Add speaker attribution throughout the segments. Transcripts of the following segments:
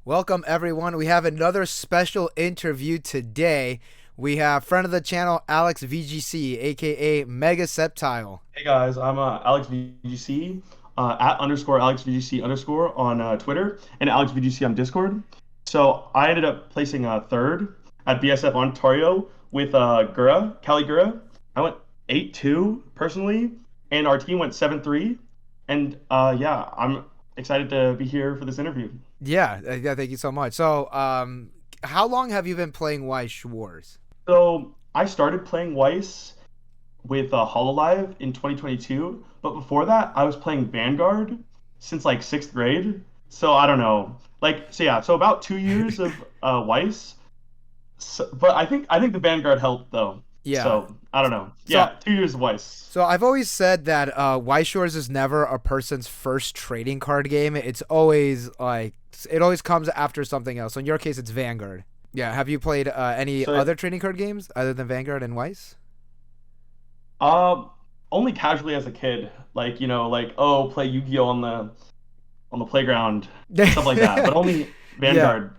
Speaker 1: Welcome, everyone. We have another special interview today. We have friend of the channel, AlexVGC, aka Mega Septile.
Speaker 2: Hey guys, I'm AlexVGC at underscore AlexVGC underscore on Twitter and AlexVGC on Discord. So I ended up placing third at BSF Ontario with Kelly Gura. I went 8-2 personally, and our team went 7-3. And yeah, I'm excited to be here for this interview.
Speaker 1: Yeah, thank you so much. So, how long have you been playing Weiss Schwarz?
Speaker 2: So I started playing Weiss with Hololive in 2022, but before that, I was playing Vanguard since like sixth grade. So I don't know, so about 2 years of Weiss. But I think the Vanguard helped though.
Speaker 1: Yeah.
Speaker 2: So I don't know.
Speaker 1: So,
Speaker 2: Yeah, 2 years of Weiss.
Speaker 1: so I've always said that Weiss Schwarz is never a person's first trading card game. It's always like it always comes after something else. So in your case, it's Vanguard. Yeah. Have you played any
Speaker 2: So
Speaker 1: other trading card games other than Vanguard and Weiss?
Speaker 2: uh, only casually as a kid, oh, play Yu-Gi-Oh on the playground, stuff like that. But only
Speaker 1: Yeah.
Speaker 2: Vanguard.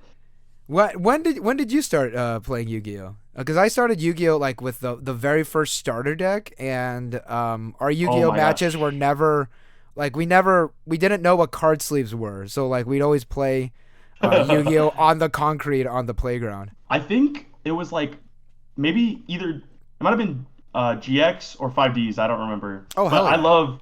Speaker 1: When did you start playing Yu-Gi-Oh? Because I started Yu-Gi-Oh like with the very first starter deck, and our
Speaker 2: Oh
Speaker 1: Yu-Gi-Oh
Speaker 2: my
Speaker 1: matches
Speaker 2: gosh.
Speaker 1: were never like we didn't know what card sleeves were, so like we'd always play Yu-Gi-Oh on the concrete on the playground.
Speaker 2: I think it was like maybe either it might have been GX or 5Ds. I don't remember,
Speaker 1: Oh
Speaker 2: but
Speaker 1: hell
Speaker 2: I
Speaker 1: yeah,
Speaker 2: love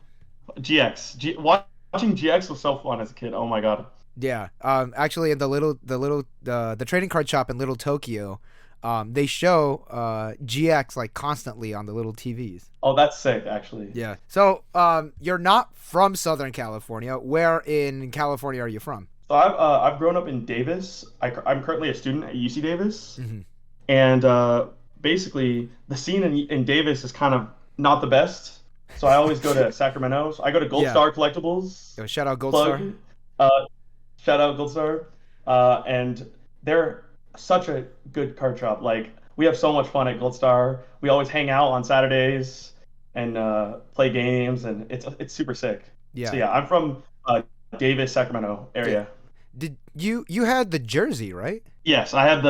Speaker 2: GX. Watching GX was so fun as a kid. Oh my god.
Speaker 1: yeah. Actually, in the trading card shop in Little Tokyo, they show GX like constantly on the little TVs.
Speaker 2: Oh, that's sick actually.
Speaker 1: Yeah. So, you're not from Southern California. Where in California are you from?
Speaker 2: So I've grown up in Davis. I'm currently a student at UC Davis,
Speaker 1: Mm-hmm.
Speaker 2: and basically the scene in Davis is kind of not the best. So I always go to Sacramento. So I go to Gold
Speaker 1: Yeah.
Speaker 2: Star Collectibles.
Speaker 1: Yo, shout out Gold Star.
Speaker 2: Plug. Shout out Gold Star. And they're such a good card shop. Like we have so much fun at Gold Star. We always hang out on Saturdays and play games, and it's super sick. So
Speaker 1: Yeah.
Speaker 2: yeah, I'm from Davis, Sacramento
Speaker 1: Yeah.
Speaker 2: area.
Speaker 1: Did you had the jersey, right?
Speaker 2: Yes, we had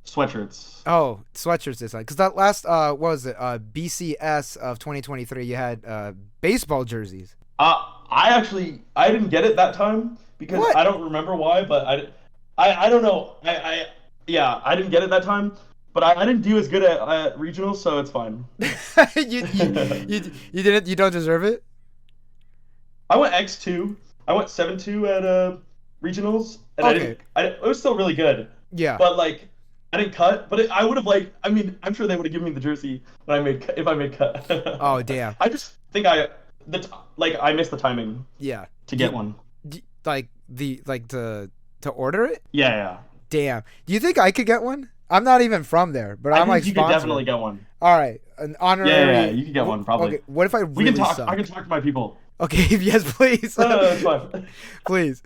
Speaker 2: sweatshirts.
Speaker 1: Oh, sweatshirts this time. Because that last what was it? BCS of 2023. You had baseball jerseys.
Speaker 2: I didn't get it that time because
Speaker 1: What?
Speaker 2: I don't remember why, but I don't know. Yeah, I didn't get it that time, but I didn't do as good at regionals, so it's fine.
Speaker 1: You don't deserve it.
Speaker 2: I went X2. I went 7-2 at regionals, and
Speaker 1: Okay.
Speaker 2: it was still really good,
Speaker 1: Yeah.
Speaker 2: but like I didn't cut. But I would have I mean, I'm sure they would have given me the jersey when if I made cut.
Speaker 1: Oh damn.
Speaker 2: I just think I missed the timing
Speaker 1: Yeah.
Speaker 2: to
Speaker 1: Do,
Speaker 2: get one.
Speaker 1: like to order it.
Speaker 2: Yeah, yeah.
Speaker 1: Damn. Do you think I could get one? I'm not even from there, but
Speaker 2: I
Speaker 1: I'm like
Speaker 2: think you could
Speaker 1: sponsored.
Speaker 2: definitely get one.
Speaker 1: All right, an
Speaker 2: Yeah, yeah, yeah,
Speaker 1: honorary.
Speaker 2: you could get one probably.
Speaker 1: Okay, what if I
Speaker 2: We can
Speaker 1: really
Speaker 2: talk.
Speaker 1: suck?
Speaker 2: I can talk to my people.
Speaker 1: Okay, yes, please,
Speaker 2: No, no, no, it's fine.
Speaker 1: please.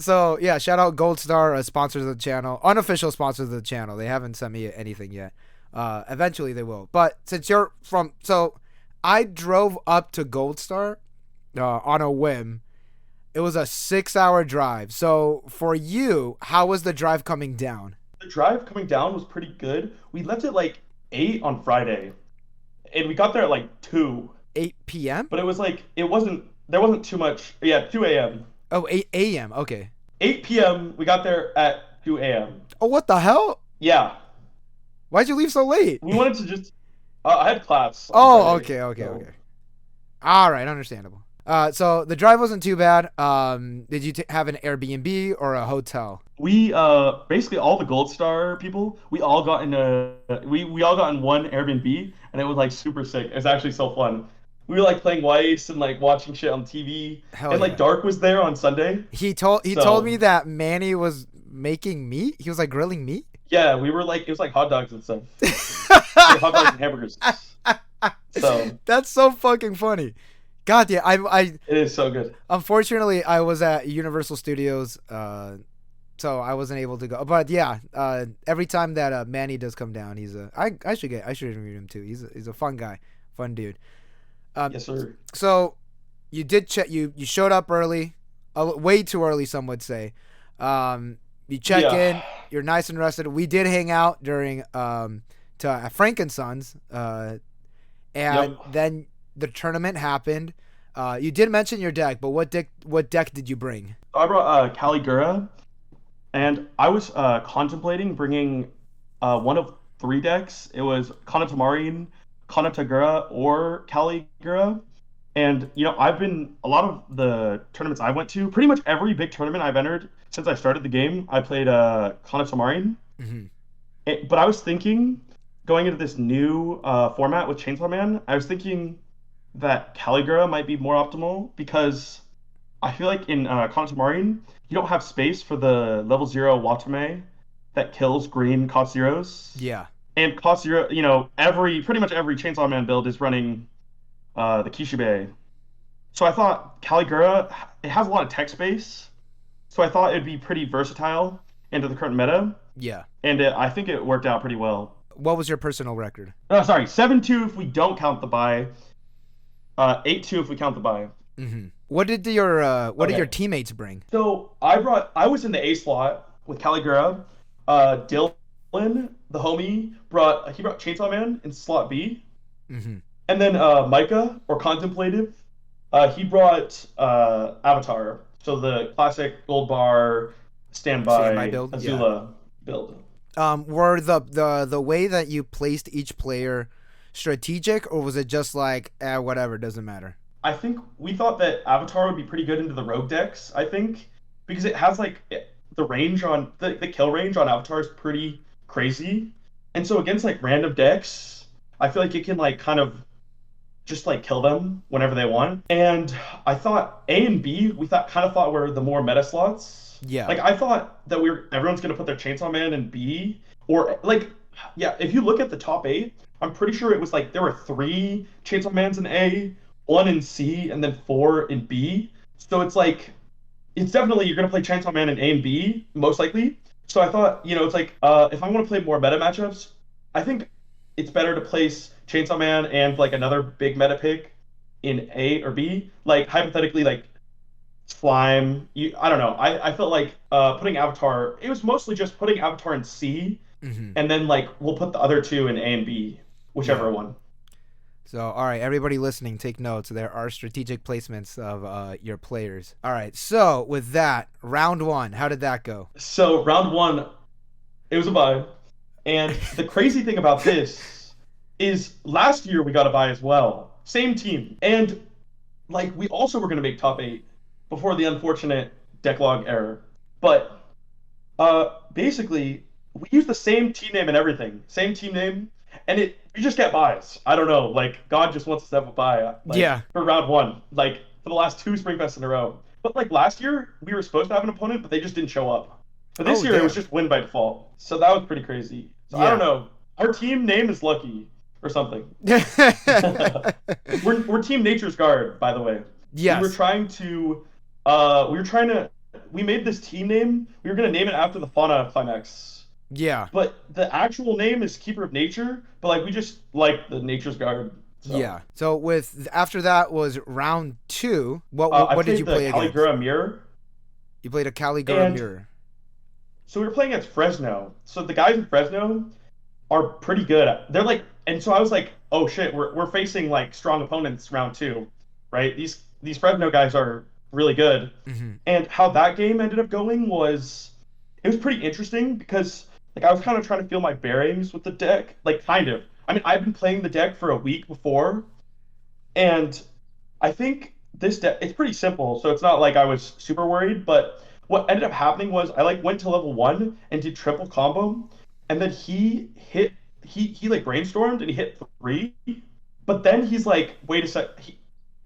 Speaker 1: So yeah, shout out Gold Star, sponsors of the channel, unofficial sponsors of the channel. They haven't sent me anything yet. Eventually they will. But since you're from, so I drove up to Gold Star on a whim. It was a 6-hour drive. So for you, how was the drive coming down?
Speaker 2: The drive coming down was pretty good. We left at like 8 on Friday, and we got there at like 2.
Speaker 1: 8 p.m.
Speaker 2: But there wasn't too much. Yeah, 2 a.m.
Speaker 1: Oh, 8 a.m. Okay.
Speaker 2: 8 p.m. We got there at 2 a.m.
Speaker 1: Oh, what the hell?
Speaker 2: Yeah,
Speaker 1: Why'd you leave so late?
Speaker 2: we wanted to just. I had class on
Speaker 1: Oh,
Speaker 2: Friday,
Speaker 1: okay.
Speaker 2: so
Speaker 1: All right, understandable. So the drive wasn't too bad. Did you have an Airbnb or a hotel?
Speaker 2: we basically all the Gold Star people, we all got in one Airbnb, and it was like super sick. It was actually so fun. We were like playing Weiss and like watching shit on TV,
Speaker 1: Hell
Speaker 2: and like
Speaker 1: yeah.
Speaker 2: Dark was there on Sunday.
Speaker 1: He told me
Speaker 2: So
Speaker 1: that Manny was making meat. He was like grilling meat.
Speaker 2: yeah, we were like it was like hot dogs and stuff, like hot dogs and hamburgers. So
Speaker 1: That's so fucking funny. God, yeah. I
Speaker 2: it is so good.
Speaker 1: unfortunately I was at Universal Studios, so I wasn't able to go. But yeah, every time that Manny does come down, I should interview him too. He's a fun guy, fun dude.
Speaker 2: Yes, sir.
Speaker 1: So you did check. You showed up early, way too early. Some would say. You check
Speaker 2: Yeah.
Speaker 1: in, you're nice and rested. We did hang out during to Frankensons, and
Speaker 2: Yep.
Speaker 1: then the tournament happened. You did mention your deck, but what deck did you bring?
Speaker 2: So I brought Caligura, and I was contemplating bringing one of three decks. It was Kanatamarine, Kanatagura, or Caligura. And I've been a lot of the tournaments I went to, pretty much every big tournament I've entered since I started the game, I played Kanatamarine.
Speaker 1: Hmm.
Speaker 2: But I was thinking, going into this new format with Chainsaw Man, I was thinking that Caligura might be more optimal because I feel like in Kanatamarine, you don't have space for the level 0 Watame that kills green cost zeros.
Speaker 1: Yeah.
Speaker 2: And cost zero, pretty much every Chainsaw Man build is running the Kishibe. So I thought Caligura, it has a lot of tech space, so I thought it'd be pretty versatile into the current meta,
Speaker 1: Yeah.
Speaker 2: and I think it worked out pretty well.
Speaker 1: What was your personal record?
Speaker 2: Oh, sorry, 7-2 if we don't count the buy, 8-2 if we count the buy.
Speaker 1: Hmm. What did your
Speaker 2: Okay.
Speaker 1: teammates bring?
Speaker 2: So I was in the A slot with Caligura. Dylan, the homie, brought Chainsaw Man in slot B,
Speaker 1: Hmm.
Speaker 2: and then Micah or Contemplative, he brought Avatar, so the classic gold bar
Speaker 1: Standby
Speaker 2: standby
Speaker 1: build. Yeah.
Speaker 2: Azula build.
Speaker 1: Were the way that you placed each player strategic, or was it just like whatever, doesn't matter?
Speaker 2: I think we thought that Avatar would be pretty good into the rogue decks. I think because it has the range on the kill range on Avatar is pretty crazy, and so against like random decks, I feel like it can like kind of just like kill them whenever they want. And I thought A and B, we thought were the more meta slots.
Speaker 1: Yeah.
Speaker 2: Like I thought that everyone's gonna put their Chainsaw Man in B, or like, yeah, if you look at the top eight, I'm pretty sure it was like there were three Chainsaw Mans in A, one in C, and then four in B. So it's like it's definitely you're gonna play Chainsaw Man in A and B most likely. So I thought, it's like if I want to play more meta matchups, I think it's better to place Chainsaw Man and like another big meta pick in A or B. Like hypothetically, like Slime. I don't know. I felt like putting Avatar. It was mostly just putting Avatar in C,
Speaker 1: Hmm.
Speaker 2: and then like we'll put the other two in A and B,
Speaker 1: Yeah.
Speaker 2: whichever one.
Speaker 1: So, all right, everybody listening, take notes. There are strategic placements of your players. All right. So, with that, round one, how did that go?
Speaker 2: So round one, it was a bye. And the crazy thing about this is last year we got a bye as well. Same team. And like we also were gonna make top eight before the unfortunate decklog error. But basically we use the same team name and everything. Same team name. And you just get buys. I don't know. Like God just wants us to have a bye like
Speaker 1: Yeah.
Speaker 2: for round one. Like for the last two Spring Fests in a row. But like last year we were supposed to have an opponent, but they just didn't show up. But this
Speaker 1: Oh,
Speaker 2: year it was
Speaker 1: damn.
Speaker 2: just win by default. So that was pretty crazy. So I don't
Speaker 1: Yeah.
Speaker 2: know. Our team name is Lucky or something.
Speaker 1: Yes.
Speaker 2: We're Team Nature's Guard, by the way. We made this team name. We were gonna name it after the fauna climax.
Speaker 1: Yeah.
Speaker 2: But the actual name is Keeper of Nature, but like we just like the Nature's Guard. So
Speaker 1: Yeah. So with after that was round two. What
Speaker 2: I
Speaker 1: what did
Speaker 2: played
Speaker 1: you
Speaker 2: the
Speaker 1: play against?
Speaker 2: Caligura Mirror.
Speaker 1: You played a Caligura
Speaker 2: And
Speaker 1: mirror.
Speaker 2: so we were playing against Fresno. So the guys in Fresno are pretty good. They're like, and so I was like, oh shit, we're facing like strong opponents round two, right? These Fresno guys are really good.
Speaker 1: Hmm.
Speaker 2: And how that game ended up going was it was pretty interesting because like I was kind of trying to feel my bearings with the deck, like kind of. I mean, I've been playing the deck for a week before, and I think this deck it's pretty simple, so it's not like I was super worried. But what ended up happening was I like went to level one and did triple combo, and then he like brainstormed and he hit three, but then he's like, wait a sec,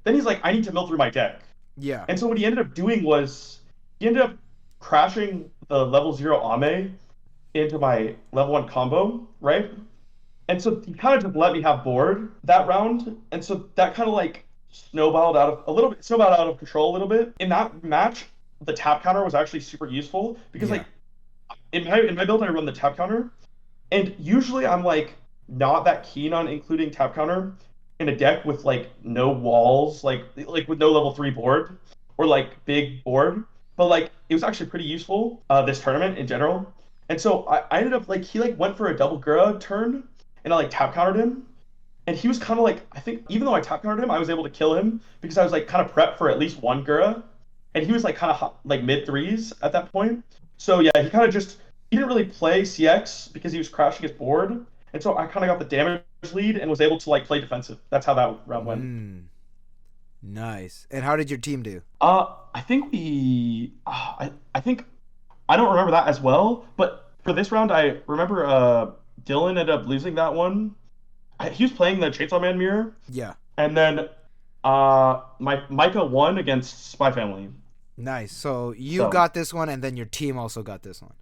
Speaker 2: then he's like, I need to mill through my deck,
Speaker 1: Yeah.
Speaker 2: and so what he ended up doing was he ended up crashing the level 0 Ame into my level 1 combo, right? And so he kind of just let me have board that round. And so that kind of like snowballed out of control a little bit. In that match, the tap counter was actually super useful because
Speaker 1: Yeah.
Speaker 2: like in my build I run the tap counter, and usually I'm like not that keen on including tap counter in a deck with like no walls, like with no level 3 board or like big board. But like it was actually pretty useful, this tournament in general. And so I ended up like he like went for a double Gura turn, and I like tap countered him. And he was kind of like, I think even though I tap countered him, I was able to kill him because I was like kind of prepped for at least one Gura. And he was like kind of like mid threes at that point. So yeah, he kind of just he didn't really play CX because he was crashing his board. And so I kind of got the damage lead and was able to like play defensive. That's how that round went.
Speaker 1: Nice. And how did your team do?
Speaker 2: I think I think I don't remember that as well, but for this round I remember Dylan ended up losing that one. He was playing the Chainsaw Man mirror.
Speaker 1: Yeah.
Speaker 2: And then my Micah won against Spy Family.
Speaker 1: Nice. So you got this one, and then your team also got this one.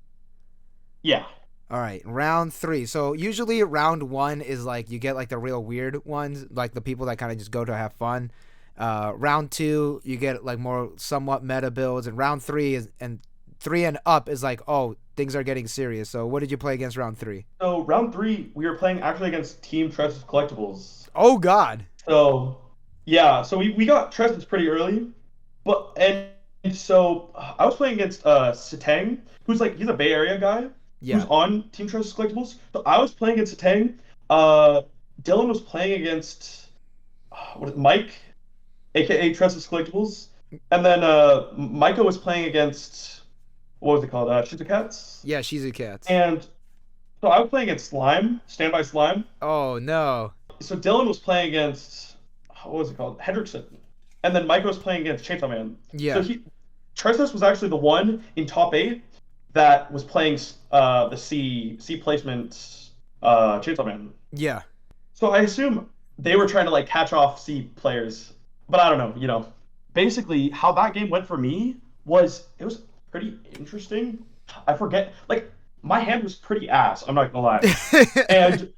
Speaker 2: Yeah.
Speaker 1: All right, round 3. So usually round 1 is like you get like the real weird ones, like the people that kind of just go to have fun. Round 2 you get like more somewhat meta builds, and round 3 is and 3 and up is like, oh, things are getting serious. So what did you play against round 3?
Speaker 2: So round 3 we were playing actually against Team Treasures Collectibles.
Speaker 1: Oh God.
Speaker 2: So yeah, so we got Treasures pretty early, but and so I was playing against Satang, who's like he's a Bay Area guy.
Speaker 1: Yeah.
Speaker 2: Who's on Team Treasures Collectibles. So I was playing against Satang. Dylan was playing against Mike, aka Treasures Collectibles, and then Micah was playing against what was it called? Shizukats.
Speaker 1: Yeah, Shizukats.
Speaker 2: And so I was playing against Slime, Standby Slime.
Speaker 1: Oh no.
Speaker 2: So Dylan was playing against what was it called? Hendrickson, and then Micah was playing against Chainsaw Man.
Speaker 1: Yeah.
Speaker 2: So Treasures was actually the one in top 8 that was playing the C placement Chainsaw Man.
Speaker 1: Yeah.
Speaker 2: So I assume they were trying to like catch off C players, but I don't know. You know, basically how that game went for me was it was pretty interesting. I forget, like my hand was pretty ass. I'm not gonna lie, and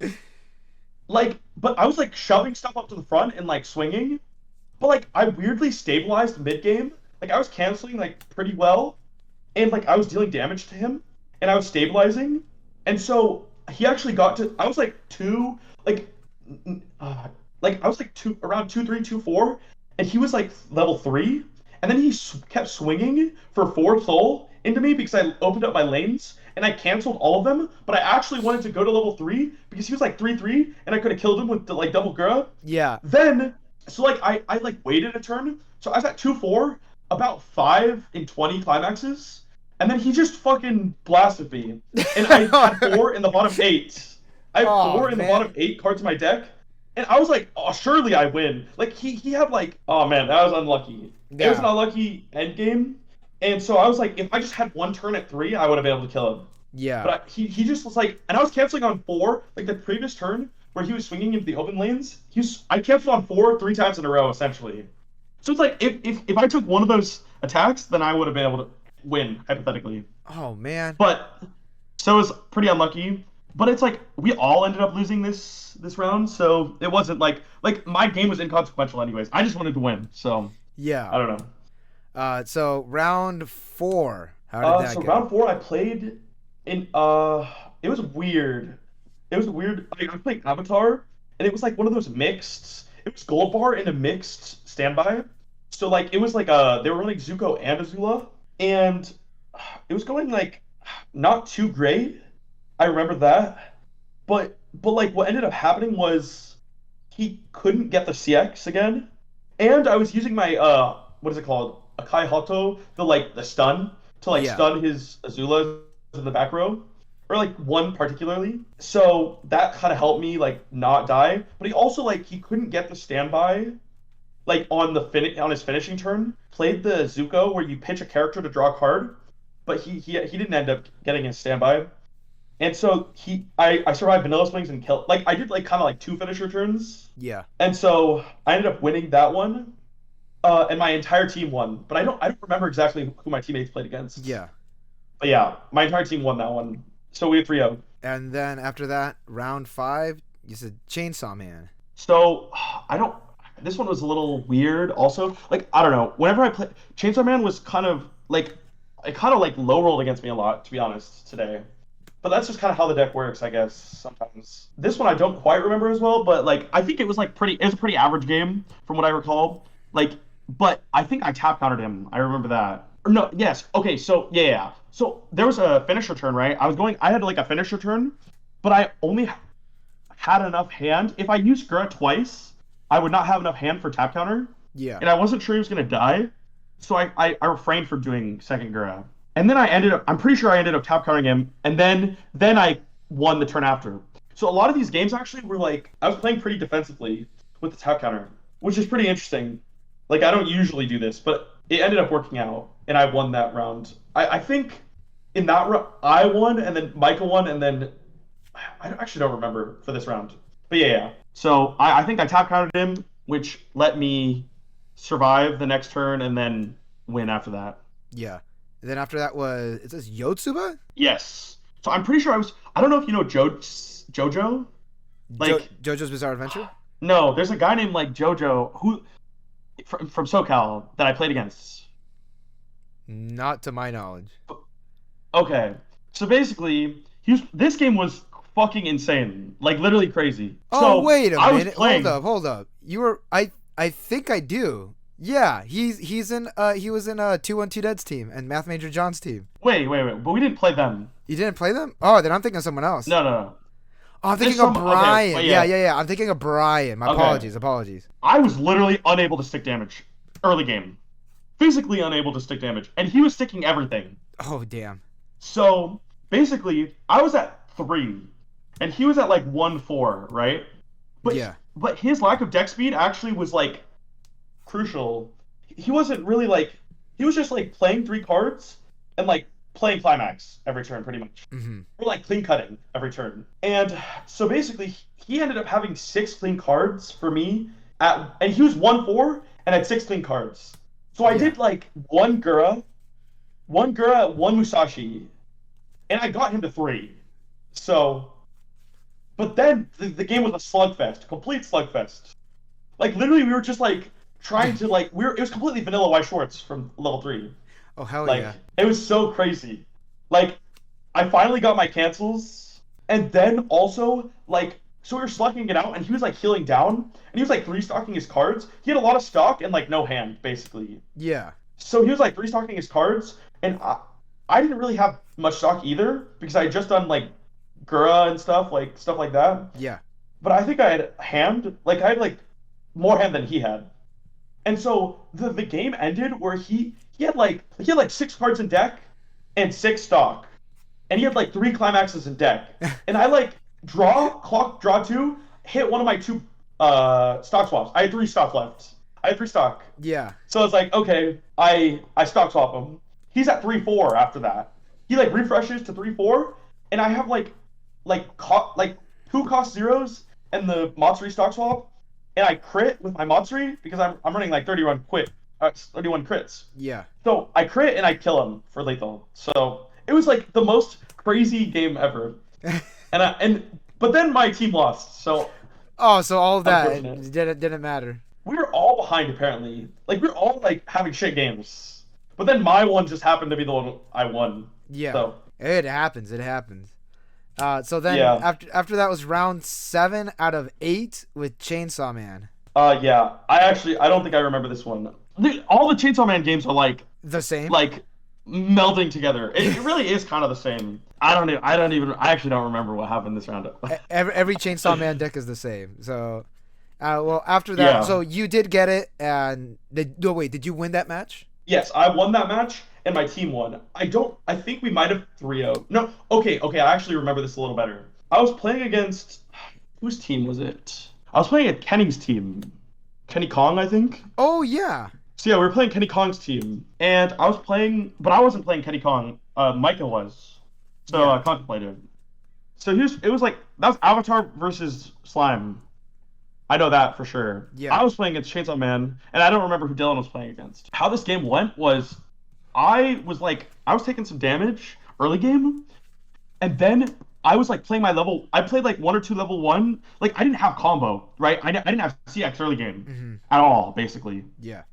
Speaker 2: like, but I was like shoving stuff up to the front and like swinging, but like I weirdly stabilized mid game. Like I was canceling like pretty well. And like I was dealing damage to him, and I was stabilizing, and so he actually got to. I was like I was like around 2-3, 2-4, and he was like level 3, and then he kept swinging for 4 soul into me because I opened up my lanes and I canceled all of them, but I actually wanted to go to level 3 because he was like 3-3, and I could have killed him with the, like double Gura.
Speaker 1: Yeah.
Speaker 2: Then so like I like waited a turn, so I was at 2-4, about 5 in 20 climaxes. And then he just fucking blasted me. And I had 4 in the bottom 8. I have 4 in the bottom 8 cards in my deck. And I was like, oh, surely I win. Like, he had like, oh man, that was unlucky. Yeah. It was an unlucky end game. And so I was like, if I just had 1 turn at 3, I would have been able to kill him.
Speaker 1: Yeah.
Speaker 2: But he just was like, and I was canceling on 4, like the previous turn where he was swinging into the open lanes. I canceled on 4 3 times in a row, essentially. So it's like, if I took one of those attacks, then I would have been able to win, hypothetically.
Speaker 1: Oh man.
Speaker 2: But so it was pretty unlucky. But it's like we all ended up losing this round, so it wasn't like my game was inconsequential anyways. I just wanted to win. So
Speaker 1: yeah.
Speaker 2: I don't
Speaker 1: know. So round 4. How did that go?
Speaker 2: So round 4 I played in it was weird. It was weird. Like, I was playing Avatar, and it was like one of those mixed. It was Gold Bar in a mixed standby. So like it was like they were running Zuko and Azula. And it was going like not too great. I remember that. But like what ended up happening was he couldn't get the CX again. And I was using my what is it called? Akai Hato, the stun to like stun his Azula in the back row. Or like one particularly. So that kind of helped me like not die. But he also like he couldn't get the standby like on his finishing turn, played the Zuko where you pitch a character to draw a card, but he didn't end up getting his standby, and so I survived Vanilla Swings and killed, like I did like kind of like 2 finisher turns.
Speaker 1: Yeah. And
Speaker 2: so I ended up winning that one, and my entire team won, but I don't remember exactly who my teammates played against.
Speaker 1: Yeah.
Speaker 2: But yeah, my entire team won that one, so we had 3-0.
Speaker 1: And then after that, round 5, you said Chainsaw Man.
Speaker 2: So this one was a little weird also. Like, I don't know. Whenever I play Chainsaw Man was kind of like low rolled against me a lot, to be honest, today. But that's just kind of how the deck works, I guess, sometimes. This one I don't quite remember as well, but like I think it was like it was a pretty average game from what I recall. Like, but I think I tap countered him. I remember that. No, yes. Okay, so yeah. So there was a finisher turn, right? I had like a finisher turn, but I only had enough hand. If I used Gura twice, I would not have enough hand for tap counter,
Speaker 1: Yeah.
Speaker 2: and I wasn't sure he was gonna die, so I refrained from doing second Gura. And then I'm pretty sure I ended up tap countering him, and then I won the turn after. So a lot of these games actually were like I was playing pretty defensively with the tap counter, which is pretty interesting. Like I don't usually do this, but it ended up working out, and I won that round. I think in that round I won, and then Michael won, and then I actually don't remember for this round. But yeah. So I think I tap countered him, which let me survive the next turn and then win after that.
Speaker 1: Yeah. And then after that was is this Yotsuba?
Speaker 2: Yes. So I'm pretty sure I don't know if you know Jojo. Like
Speaker 1: JoJo's Bizarre Adventure?
Speaker 2: no, there's a guy named like Jojo who from SoCal that I played against.
Speaker 1: Not to my knowledge.
Speaker 2: Okay. So basically, this game was fucking insane. Like literally crazy.
Speaker 1: Oh,
Speaker 2: so
Speaker 1: wait a
Speaker 2: I was
Speaker 1: minute.
Speaker 2: playing...
Speaker 1: Hold up. You were I think I do. Yeah, he was in 212 Dead's team and Math Major John's team.
Speaker 2: Wait. But we didn't play them.
Speaker 1: You didn't play them? Oh, then I'm thinking of someone else.
Speaker 2: No.
Speaker 1: Oh, I'm thinking of Brian.
Speaker 2: Okay,
Speaker 1: yeah. I'm thinking of Brian. My
Speaker 2: Okay.
Speaker 1: apologies.
Speaker 2: I was literally unable to stick damage early game. Physically unable to stick damage. And he was sticking everything.
Speaker 1: Oh, damn.
Speaker 2: So basically, I was at 3, and he was at like 1-4, right? But his lack of deck speed actually was like crucial. He wasn't really like he was just like playing 3 cards and like playing climax every turn pretty much.
Speaker 1: Mm-hmm.
Speaker 2: Or like clean cutting every turn. And so basically, he ended up having 6 clean cards for me and he was 1-4 and had 6 clean cards. So I did like one Gura, one Musashi, and I got him to 3. So, but then the game was a slugfest, complete slugfest. Like literally, we were just like trying to like it was completely vanilla Weiss Schwarz from level 3.
Speaker 1: Oh hell
Speaker 2: like,
Speaker 1: yeah!
Speaker 2: It was so crazy. Like, I finally got my cancels, and then also like so we were slugging it out, and he was like healing down, and he was like 3-stocking his cards. He had a lot of stock and like no hand basically.
Speaker 1: Yeah.
Speaker 2: So he was like 3-stocking his cards, and I didn't really have much stock either because I had just done like Gura and stuff like that.
Speaker 1: Yeah.
Speaker 2: But I think I had hand, like I had like more hand than he had. And so the game ended where he had like 6 cards in deck and 6 stock. And he had like 3 climaxes in deck. And I like draw 2, hit one of my 2 stock swaps. I had 3 stock left. I had 3 stock.
Speaker 1: Yeah.
Speaker 2: So I was like, okay, I stock swap him. He's at 3-4 after that. He like refreshes to 3-4, and I have like 2 cost zeros and the Matsuri stock swap, and I crit with my Matsuri because I'm running like 31 crits.
Speaker 1: Yeah.
Speaker 2: So I crit and I kill him for lethal. So it was like the most crazy game ever. But then my team lost. So
Speaker 1: so all of that didn't matter.
Speaker 2: We were all behind apparently. Like we were all like having shit games. But then my one just happened to be the one I won.
Speaker 1: Yeah.
Speaker 2: So
Speaker 1: it happens. So then after that was round 7 out of 8 with Chainsaw Man.
Speaker 2: Yeah. I don't think I remember this one. All the Chainsaw Man games are like
Speaker 1: the same.
Speaker 2: Like melding together. It really is kind of the same. I actually don't remember what happened this round.
Speaker 1: Every Chainsaw Man deck is the same. So well after that, so you did get it, and did you win that match?
Speaker 2: Yes, I won that match, and my team won. I think we might have 3-0. No, okay, I actually remember this a little better. I was playing against, whose team was it? I was playing at Kenny's team. Kenny Kong, I think?
Speaker 1: Oh, yeah.
Speaker 2: So yeah, we were playing Kenny Kong's team, and I was playing, but I wasn't playing Kenny Kong. Micah was. So I contemplated. So it was like, that was Avatar versus Slime. I know that for sure. Yeah. I was playing against Chainsaw Man, and I don't remember who Dylan was playing against. How this game went was, I was taking some damage early game, and then I was like playing I played like 1 or 2 level 1. Like I didn't have combo, right? I didn't have CX early game at all, basically. Yeah.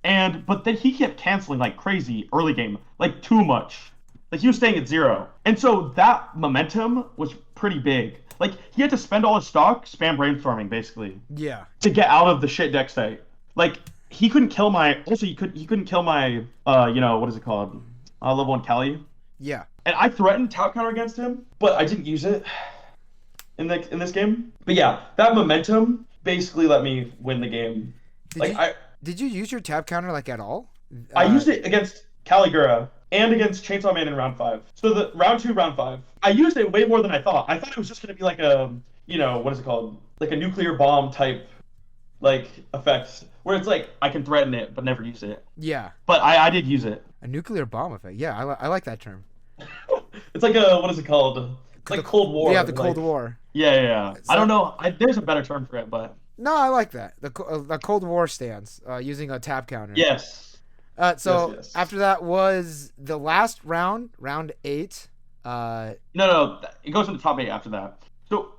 Speaker 2: But then he kept canceling like crazy early game, like too much. Like he was staying at 0. And so that momentum was pretty big. Like, he had to spend all his stock spam brainstorming, basically. Yeah. To get out of the shit deck state. Like, he couldn't kill my... Also, he couldn't kill my, what is it called? level 1 Cali.
Speaker 1: Yeah.
Speaker 2: And I threatened top counter against him, but I didn't use it in this game. But yeah, that momentum basically let me win the game.
Speaker 1: Did you use your tab counter like at all?
Speaker 2: I used it against Caligura and against Chainsaw Man in round 5. So the round 2, round 5, I used it way more than I thought. I thought it was just gonna be like a, what is it called? Like a nuclear bomb type, like effect, where it's like I can threaten it but never use it.
Speaker 1: Yeah.
Speaker 2: But I did use it.
Speaker 1: A nuclear bomb effect. Yeah, I like that term.
Speaker 2: It's like a, what is it called? It's like Cold War.
Speaker 1: Yeah, the Cold War.
Speaker 2: Yeah. So, I don't know. There's a better term for it, but.
Speaker 1: No, I like that. The Cold War stance, using a tab counter.
Speaker 2: Yes.
Speaker 1: Yes. After that was the last round, round 8.
Speaker 2: No, it goes into top 8 after that. So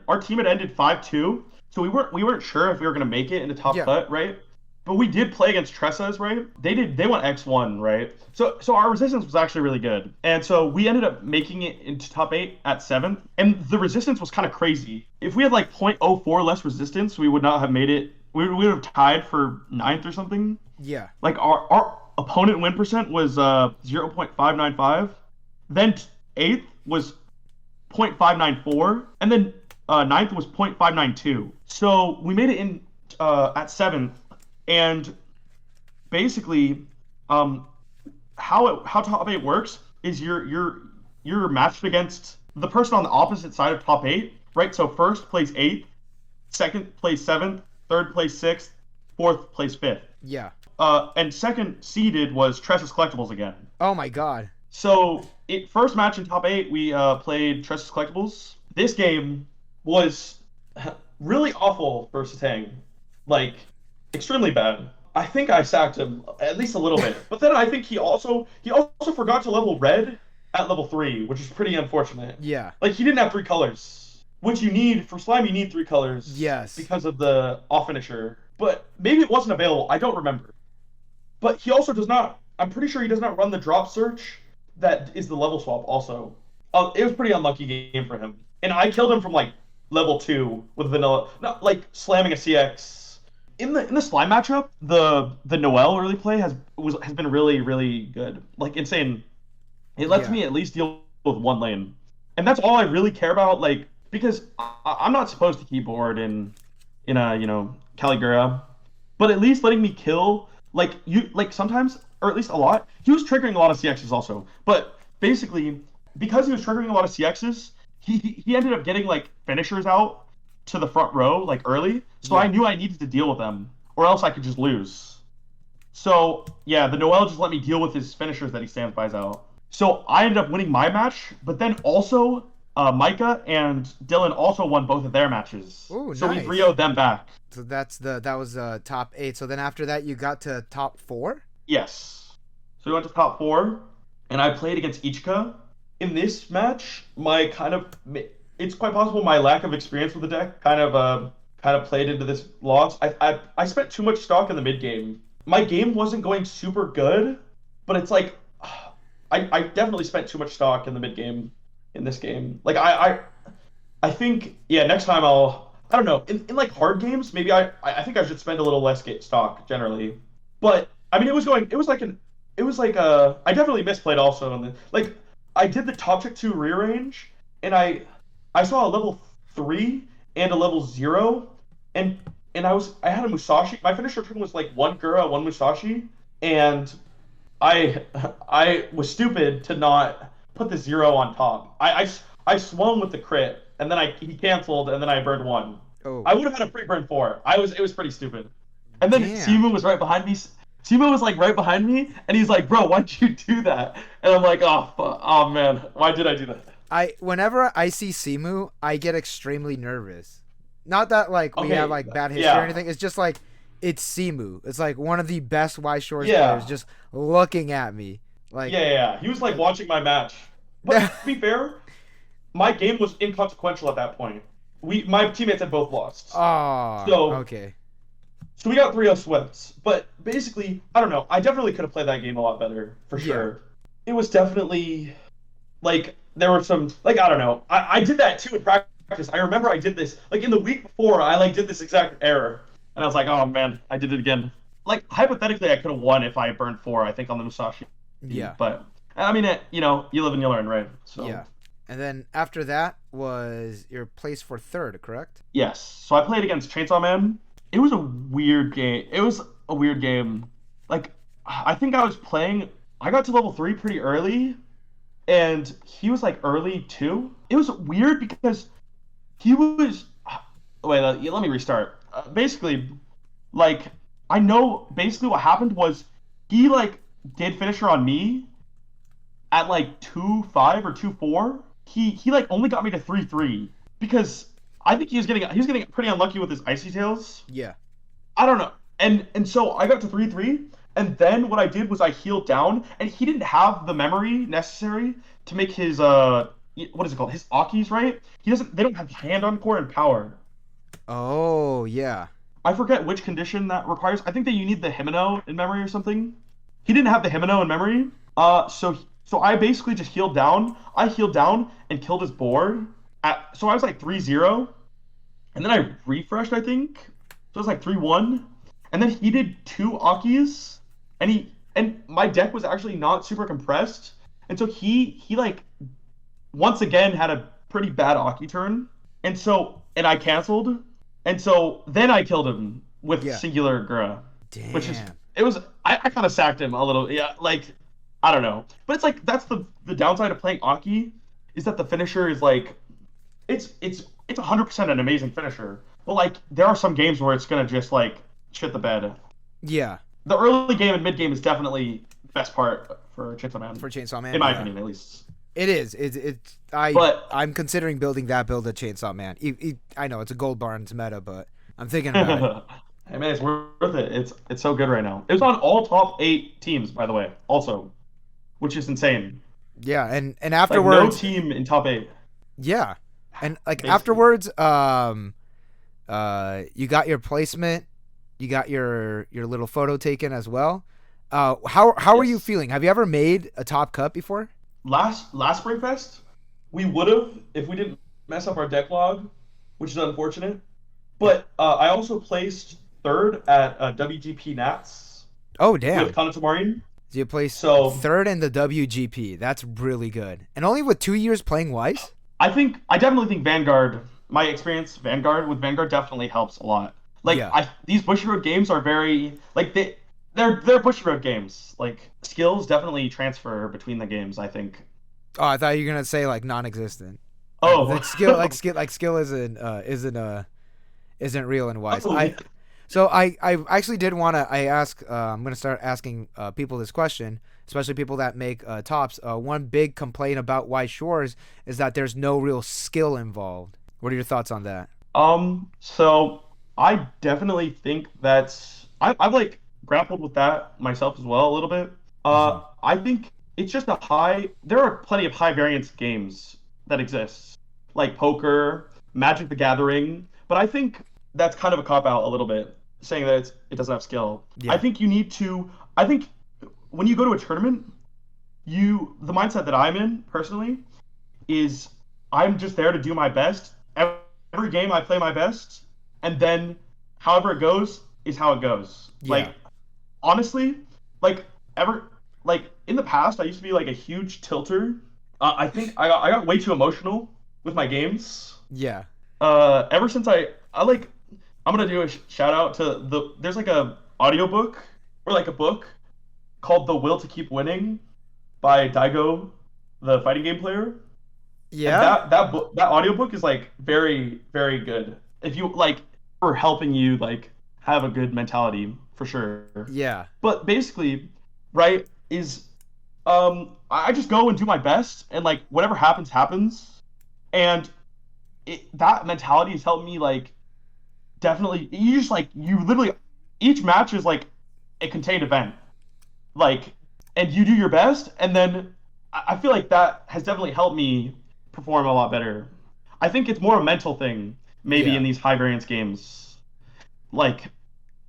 Speaker 2: our team had ended 5-2. So we weren't sure if we were gonna make it into top cut, right? But we did play against Tressas, right? They went X1, right? So our resistance was actually really good. And so we ended up making it into top 8 at 7th. And the resistance was kind of crazy. If we had like 0.04 less resistance, we would not have made it. We would have tied for 9th or something.
Speaker 1: Yeah.
Speaker 2: Like our opponent win percent was 0.595. Then 8th was 0.594. And then 9th was 0.592. So we made it in at 7th. And basically, how top 8 works is you're matched against the person on the opposite side of top 8, right? So first plays 8th, second plays 7th, third plays 6th, fourth plays 5th.
Speaker 1: Yeah.
Speaker 2: And second seeded was Tressas Collectibles again.
Speaker 1: Oh my god.
Speaker 2: So first match in top 8, we played Tressas Collectibles. This game was really awful for Satang. Like, extremely bad. I think I sacked him at least a little bit. But then I think he also forgot to level red at level 3, which is pretty unfortunate.
Speaker 1: Yeah.
Speaker 2: Like, he didn't have 3 colors. Which you need, for slime you need 3 colors.
Speaker 1: Yes.
Speaker 2: Because of the off finisher. But maybe it wasn't available, I don't remember. But he also does not, I'm pretty sure he does not run the drop search that is the level swap also. It was a pretty unlucky game for him. And I killed him from like level 2 with vanilla, not like slamming a CX. In the slime matchup, the Noel early play has been really, really good. Like, insane. It lets me at least deal with 1 lane. And that's all I really care about, like, because I'm not supposed to keyboard in a, Caligura. But at least letting me kill, sometimes, or at least a lot, he was triggering a lot of CXs also. But basically, because he was triggering a lot of CXs, he ended up getting, like, finishers out to the front row, like, early. So I knew I needed to deal with them, or else I could just lose. So, yeah, the Noel just let me deal with his finishers that he standbys out. So I ended up winning my match, but then also Micah and Dylan also won both of their matches.
Speaker 1: Ooh,
Speaker 2: so
Speaker 1: nice.
Speaker 2: we 3-0'd them back.
Speaker 1: So that was top 8. So then after that, you got to top 4?
Speaker 2: Yes. So we went to top 4, and I played against Ichika. In this match, it's quite possible my lack of experience with the deck kind of played into this loss. I spent too much stock in the mid game. My game wasn't going super good, but it's like I definitely spent too much stock in the mid game in this game. Like I think next time I don't know, in like hard games maybe I think I should spend a little less stock generally. But I mean I definitely misplayed also on I did the top check 2 rearrange, and I saw a level 3 and a level 0, and I had a Musashi. My finisher turn was like 1 Gura, 1 Musashi, and I was stupid to not put the 0 on top. I swung with the crit, and then he canceled, and then I burned 1.
Speaker 1: Oh.
Speaker 2: I would have had a free burn 4. It was pretty stupid. And then
Speaker 1: Damn.
Speaker 2: Simu was right behind me. Simu was like right behind me, and he's like, "Bro, why'd you do that?" And I'm like, "Oh man, why did I do that?"
Speaker 1: Whenever I see Simu, I get extremely nervous. Not that we have like bad history or anything. It's just like it's Simu. It's like one of the best Weiss Schwarz players just looking at me. Like
Speaker 2: He was like watching my match. But to be fair, my game was inconsequential at that point. My teammates had both lost.
Speaker 1: Oh, okay.
Speaker 2: So we got 3-0 swept. But basically, I don't know. I definitely could have played that game a lot better, for sure. It was definitely there were some I don't know. I did that too in practice. I remember I did this in the week before. I did this exact error, and I was like, "Oh man, I did it again." Hypothetically, I could have won if I burned 4. I think on the Musashi.
Speaker 1: Yeah.
Speaker 2: But I mean, you live and you learn, right? So
Speaker 1: Yeah. And then after that was your place for third, correct?
Speaker 2: yes. So I played against Chainsaw Man. It was a weird game. It was a weird game. Like I think I was playing. I got to level 3 pretty early, and he was like early too. It was weird because he was. Wait, let me restart. Basically, like I know basically what happened was he like did finisher on me at like 2-5 or 2-4. He like only got me to 3-3 because I think he was getting pretty unlucky with his icy tails.
Speaker 1: Yeah.
Speaker 2: I don't know. And so I got to 3-3, and then what I did was I healed down, and he didn't have the memory necessary to make his what is it called? His Akis, right? They don't have hand on core and power.
Speaker 1: Oh, yeah.
Speaker 2: I forget which condition that requires. I think that you need the Himeno in memory or something. He didn't have the Himeno in memory. So I basically just healed down. I healed down and killed his board. So I was like 3-0, and then I refreshed, I think. So it was like 3-1. And then he did 2 Akis, and my deck was actually not super compressed. And so he like once again had a pretty bad Aki turn. And I canceled. And so then I killed him with
Speaker 1: Yeah.
Speaker 2: singular Gra.
Speaker 1: Damn.
Speaker 2: Which is I kind of sacked him a little. Yeah, like I don't know. But it's like that's the downside of playing Aki is that the finisher is like it's 100% an amazing finisher. But like there are some games where it's gonna just like shit the bed.
Speaker 1: Yeah.
Speaker 2: The early game and mid game is definitely the best part for Chainsaw Man.
Speaker 1: For Chainsaw Man.
Speaker 2: In my
Speaker 1: yeah.
Speaker 2: opinion, at least.
Speaker 1: It is. I'm considering building that build of Chainsaw Man. I know it's a Gold Barnes meta, but I'm thinking about it.
Speaker 2: Hey man, it's worth it. It's so good right now. It was on all top 8 teams, by the way, also, which is insane.
Speaker 1: Yeah, and
Speaker 2: Like
Speaker 1: afterwards,
Speaker 2: no team in top 8.
Speaker 1: yeah, and like
Speaker 2: Basically.
Speaker 1: afterwards, you got your placement, you got your little photo taken as well. How are you
Speaker 2: Yes.
Speaker 1: feeling? Have you ever made a top cut before?
Speaker 2: Last Springfest, we would have if we didn't mess up our deck log, which is unfortunate. But I also placed 3rd at WGP Nats
Speaker 1: Oh damn!
Speaker 2: with Kanatamarine.
Speaker 1: So you placed
Speaker 2: So-
Speaker 1: third in the WGP. That's really good, and only with 2 years playing Weiss.
Speaker 2: I definitely think Vanguard. My experience with Vanguard definitely helps a lot. Like
Speaker 1: Yeah.
Speaker 2: these Bushiroad games are very like they're Bushiroad games. Like skills definitely transfer between the games. I think.
Speaker 1: Oh, I thought you were gonna say like non-existent.
Speaker 2: Oh,
Speaker 1: Like skill isn't real in Weiss.
Speaker 2: Oh,
Speaker 1: I actually did want to. I'm gonna start asking people this question, especially people that make tops. One big complaint about Weiss Schwarz is that there's no real skill involved. What are your thoughts on that?
Speaker 2: So I definitely think I've like grappled with that myself as well a little bit. I think it's just there are plenty of high variance games that exist, like poker, Magic the Gathering, but I think that's kind of a cop out a little bit, saying that it doesn't have skill.
Speaker 1: Yeah.
Speaker 2: I think when you go to a tournament, the mindset that I'm in personally is I'm just there to do my best. Every game I play my best, and then however it goes is how it goes.
Speaker 1: Yeah.
Speaker 2: Like honestly, like in the past I used to be like a huge tilter. I think I got way too emotional with my games.
Speaker 1: Yeah.
Speaker 2: Ever since I'm gonna do a shout out to there's like a audiobook or like a book called The Will to Keep Winning by Daigo, the fighting game player.
Speaker 1: Yeah.
Speaker 2: And that audiobook is like very, very good. If you like for helping you like have a good mentality for sure.
Speaker 1: Yeah.
Speaker 2: But basically, right, is I just go and do my best and like whatever happens happens. And that mentality has helped me like definitely you literally each match is like a contained event. Like and you do your best and then I feel like that has definitely helped me perform a lot better. I think it's more a mental thing, maybe
Speaker 1: Yeah.
Speaker 2: in these high variance games. Like,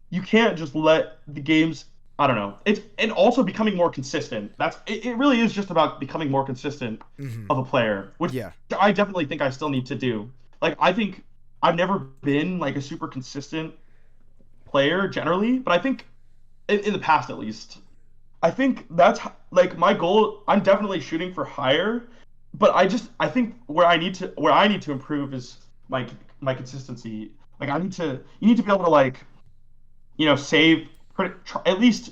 Speaker 2: you can't just let the games. I don't know. And also becoming more consistent. It really is just about becoming more consistent of a player, which
Speaker 1: Yeah.
Speaker 2: I definitely think I still need to do. Like, I think I've never been like a super consistent player generally, but I think in the past at least, I think that's like my goal. I'm definitely shooting for higher, but I think where I need to improve is my consistency. Like you need to be able to like save at least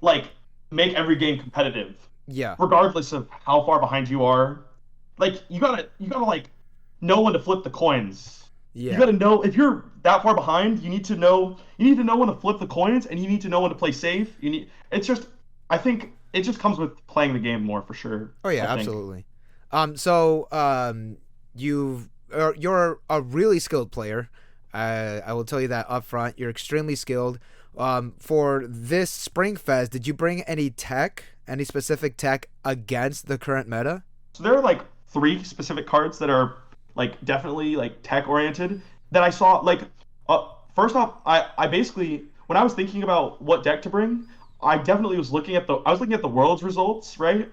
Speaker 2: like make every game competitive,
Speaker 1: Yeah.
Speaker 2: regardless of how far behind you are. Like you gotta like know when to flip the coins. You
Speaker 1: Yeah.
Speaker 2: gotta know if you're that far behind. You need to know when to flip the coins, and you need to know when to play safe. It's just I think it just comes with playing the game more for sure.
Speaker 1: Oh yeah,
Speaker 2: I think.
Speaker 1: absolutely. So you're a really skilled player. I will tell you that up front. You're extremely skilled. For this Spring Fest, did you bring any specific tech against the current meta?
Speaker 2: So there are like three specific cards that are like definitely like tech oriented that I saw. Like, first off, I basically when I was thinking about what deck to bring, I was looking at the world's results, right?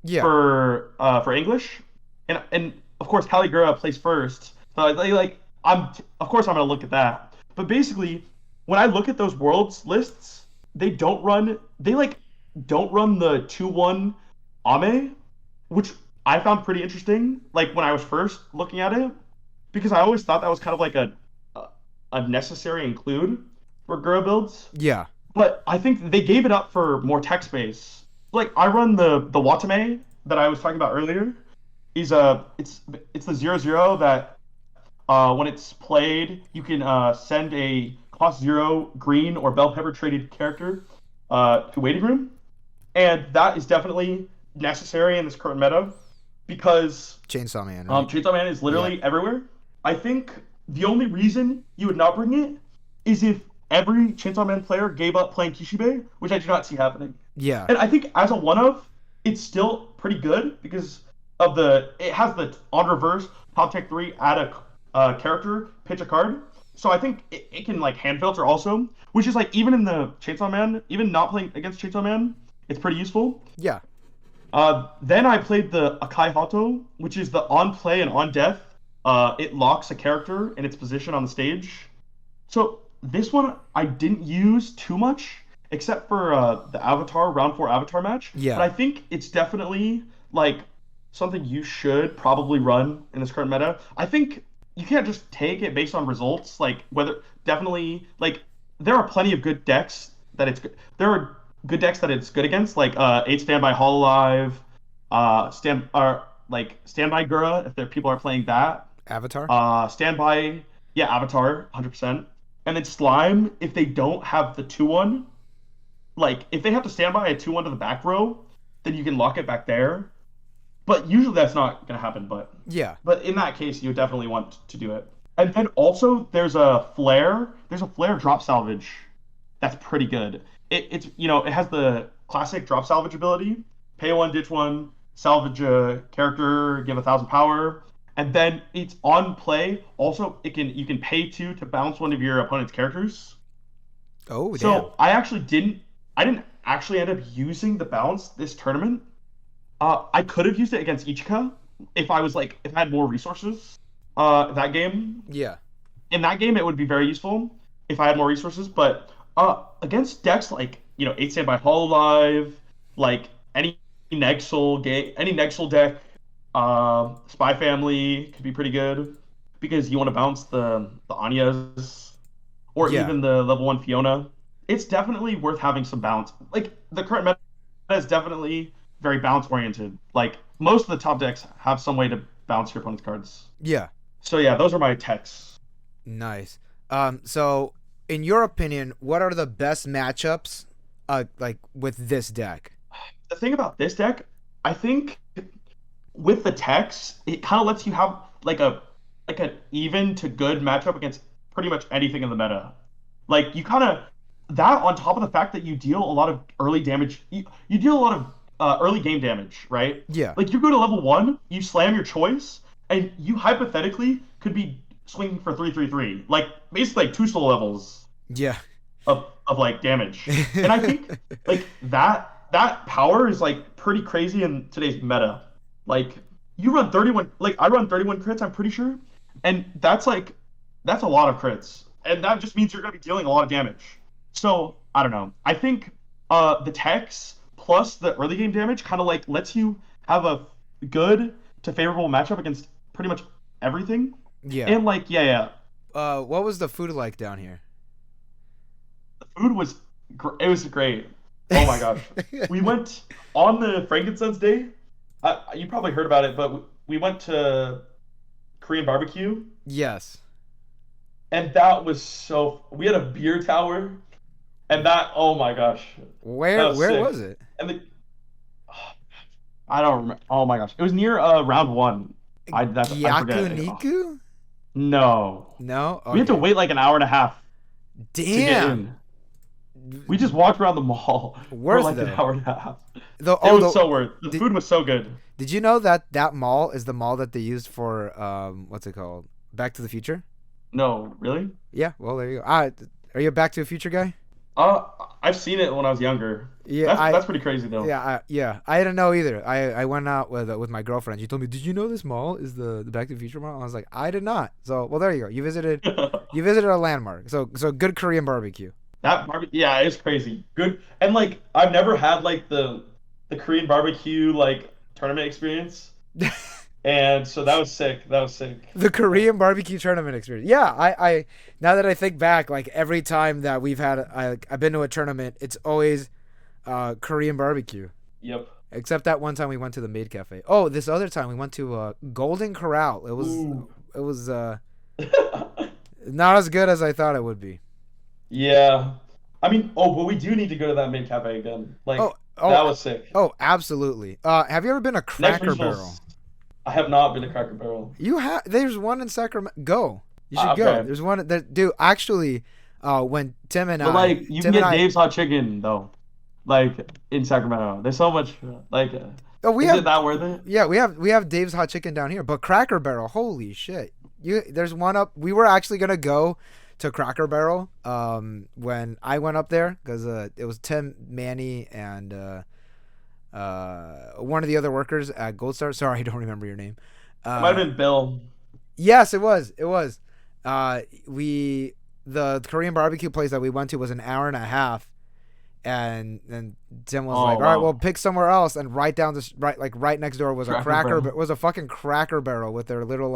Speaker 1: Yeah.
Speaker 2: For English, and of course Caligura plays first. So of course I'm gonna look at that. But basically, when I look at those worlds lists, they like don't run the 2-1 Ame, which I found pretty interesting. Like when I was first looking at it, because I always thought that was kind of like a necessary include for Gura builds.
Speaker 1: Yeah.
Speaker 2: But I think they gave it up for more tech space. Like I run the Watame that I was talking about earlier. Is it's the 0/0 that when it's played you can send a cost 0 green or bell pepper traded character to waiting room, and that is definitely necessary in this current meta because
Speaker 1: Chainsaw Man, right?
Speaker 2: Chainsaw Man is
Speaker 1: Yeah.
Speaker 2: literally everywhere. I think the only reason you would not bring it is if every Chainsaw Man player gave up playing Kishibe, which I do not see happening.
Speaker 1: Yeah.
Speaker 2: And I think as a one of, it's still pretty good because it has the on reverse top tech 3 add a character pitch a card. So I think it can like hand filter also, which is like even in the Chainsaw Man, even not playing against Chainsaw Man, it's pretty useful.
Speaker 1: Yeah.
Speaker 2: Then I played the Akai Hato, which is the on play and on death. It locks a character in its position on the stage. So this one I didn't use too much, except for the Avatar round 4 Avatar match.
Speaker 1: Yeah.
Speaker 2: But I think it's definitely like something you should probably run in this current meta. I think you can't just take it based on results. Like whether definitely like there are plenty of good decks that it's good. There are good decks that it's good against, like 8 Standby Hololive, Standby Gura if there people are playing that.
Speaker 1: Avatar?
Speaker 2: Standby, yeah, Avatar, 100%. And then Slime, if they don't have the 2-1, like if they have to stand by a 2-1 to the back row, then you can lock it back there. But usually that's not gonna happen.
Speaker 1: Yeah.
Speaker 2: But in that case, you definitely want to do it. And then also there's a flare. There's a flare drop salvage that's pretty good. It's it has the classic drop salvage ability. Pay one, ditch one, salvage a character, give 1,000 power, and then it's on play. Also, you can pay two to bounce one of your opponent's characters.
Speaker 1: Oh, damn.
Speaker 2: So I didn't actually end up using the bounce this tournament. I could have used it against Ichika if I had more resources. That game.
Speaker 1: Yeah.
Speaker 2: In that game, it would be very useful if I had more resources. But against decks like 8 Standby Hololive, like any Nexel deck, Spy Family could be pretty good because you want to bounce the Anyas or
Speaker 1: Yeah.
Speaker 2: even the level 1 Fiona. It's definitely worth having some bounce. Like the current meta is definitely very bounce oriented. Like most of the top decks have some way to bounce your opponent's cards.
Speaker 1: Yeah.
Speaker 2: So yeah, those are my techs.
Speaker 1: Nice. So in your opinion, what are the best matchups like with this deck?
Speaker 2: The thing about this deck, I think with the techs, it kind of lets you have like an even to good matchup against pretty much anything in the meta. Like you kind of that on top of the fact that you deal a lot of early damage. You deal a lot of early game damage, right?
Speaker 1: Yeah.
Speaker 2: Like you go to level 1, you slam your choice, and you hypothetically could be swinging for 3/3/3, like basically like 2 solo levels
Speaker 1: Yeah.
Speaker 2: of like damage. And I think like that power is like pretty crazy in today's meta. Like you run 31, like I run 31 crits, I'm pretty sure, and that's a lot of crits, and that just means you're gonna be dealing a lot of damage. So I don't know. I think the techs plus the early game damage kind of like lets you have a good to favorable matchup against pretty much everything.
Speaker 1: Yeah.
Speaker 2: And like, yeah.
Speaker 1: What was the food like down here?
Speaker 2: The food was it was great. Oh my gosh. We went on the frankincense day. You probably heard about it, but we went to Korean barbecue.
Speaker 1: Yes.
Speaker 2: And that was we had a beer tower, and that, oh my gosh.
Speaker 1: Where was it?
Speaker 2: And I don't remember. Oh my gosh. It was near round 1. I forget.
Speaker 1: Yakuniku?
Speaker 2: No.
Speaker 1: No? Okay.
Speaker 2: We had to wait like an hour and a half to get
Speaker 1: Damn.
Speaker 2: in. We just walked around the mall for like an hour and a half. It was so worth. The food was so good.
Speaker 1: Did you know that mall is the mall that they used for what's it called? Back to the Future?
Speaker 2: No, really?
Speaker 1: Yeah. Well, there you go. Are you a Back to the Future guy?
Speaker 2: I've seen it when I was younger.
Speaker 1: Yeah,
Speaker 2: that's pretty crazy though.
Speaker 1: Yeah. I didn't know either. I went out with my girlfriend. She told me, "Did you know this mall is the Back to the Future mall?" I was like, "I did not." So, well, there you go. You visited a landmark. So good Korean barbecue.
Speaker 2: Yeah, it's crazy. Good. And like I've never had like the Korean barbecue like tournament experience. And so that was sick.
Speaker 1: The Korean barbecue tournament experience. Yeah, I now that I think back, like every time that we've had I've been to a tournament, it's always Korean barbecue.
Speaker 2: Yep.
Speaker 1: Except that one time we went to the Maid Cafe. Oh, this other time we went to Golden Corral. It was not as good as I thought it would be.
Speaker 2: Yeah. I mean, but we do need to go to that Maid Cafe again. Like that was sick.
Speaker 1: Oh, absolutely. Have you ever been to Cracker Barrel?
Speaker 2: I have not been to Cracker Barrel.
Speaker 1: You have. There's one in Sacramento. Go. You should go. There's one. Dude, actually, when Tim and
Speaker 2: but like you can get Dave's Hot Chicken though, like in Sacramento. There's so much like. Is it that worth it?
Speaker 1: Yeah, we have Dave's Hot Chicken down here, but Cracker Barrel, holy shit! There's one up. We were actually gonna go to Cracker Barrel when I went up there because it was Tim, Manny, and one of the other workers at Gold Star. Sorry, I don't remember your name.
Speaker 2: It might have been Bill.
Speaker 1: Yes, it was. The Korean barbecue place that we went to was an hour and a half, and Tim was like, "All right, well, pick somewhere else." And right next door was a fucking Cracker Barrel with their little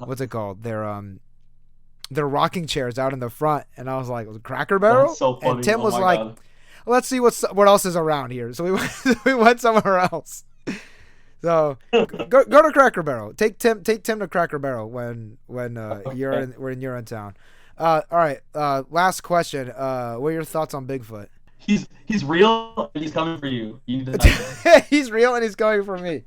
Speaker 1: what's it called? Their rocking chairs out in the front, and I was like, "Cracker Barrel?"
Speaker 2: That's so funny.
Speaker 1: And Tim was like, God. Let's see what else is around here. So we went somewhere else. So go to Cracker Barrel. Take Tim to Cracker Barrel when you're in town. All right. Last question. What are your thoughts on Bigfoot?
Speaker 2: He's real and he's coming for you. You need to
Speaker 1: He's real and he's coming for me.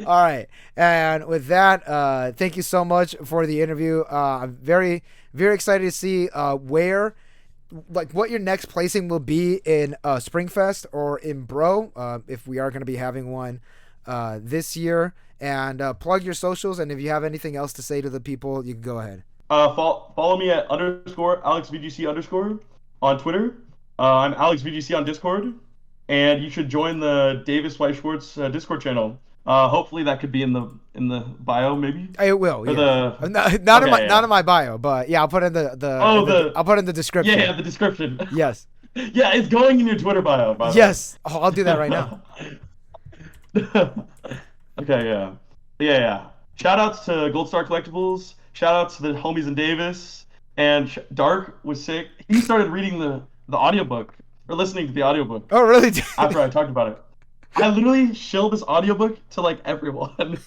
Speaker 1: All right. And with that, thank you so much for the interview. I'm very, very excited to see what your next placing will be in Springfest or in Bro, if we are going to be having one this year. And plug your socials, and if you have anything else to say to the people, you can go ahead.
Speaker 2: Follow me at _AlexVGC_ on Twitter. I'm AlexVGC on Discord, and you should join the Weiss Schwarz Discord channel. Hopefully that could be in the bio, maybe.
Speaker 1: It will. Yeah. Not in my bio, but yeah, I'll put in I'll put in the description.
Speaker 2: Yeah, the description.
Speaker 1: Yes.
Speaker 2: Yeah, it's going in your Twitter bio. By the
Speaker 1: yes. Oh, I'll do that right now.
Speaker 2: Okay. Yeah. Shout outs to Gold Star Collectibles. Shout outs to the homies in Davis. And Dark was sick. He started reading the audiobook or listening to the audiobook.
Speaker 1: Oh, really?
Speaker 2: After I talked about it. I literally shilled this audiobook to like everyone.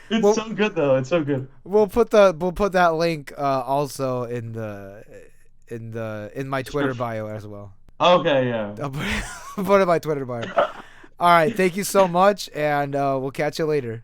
Speaker 2: It's so good though. It's so good.
Speaker 1: We'll put that link also in my Twitter bio as well.
Speaker 2: Okay, yeah.
Speaker 1: I'll put it in my Twitter bio. All right, thank you so much, and we'll catch you later.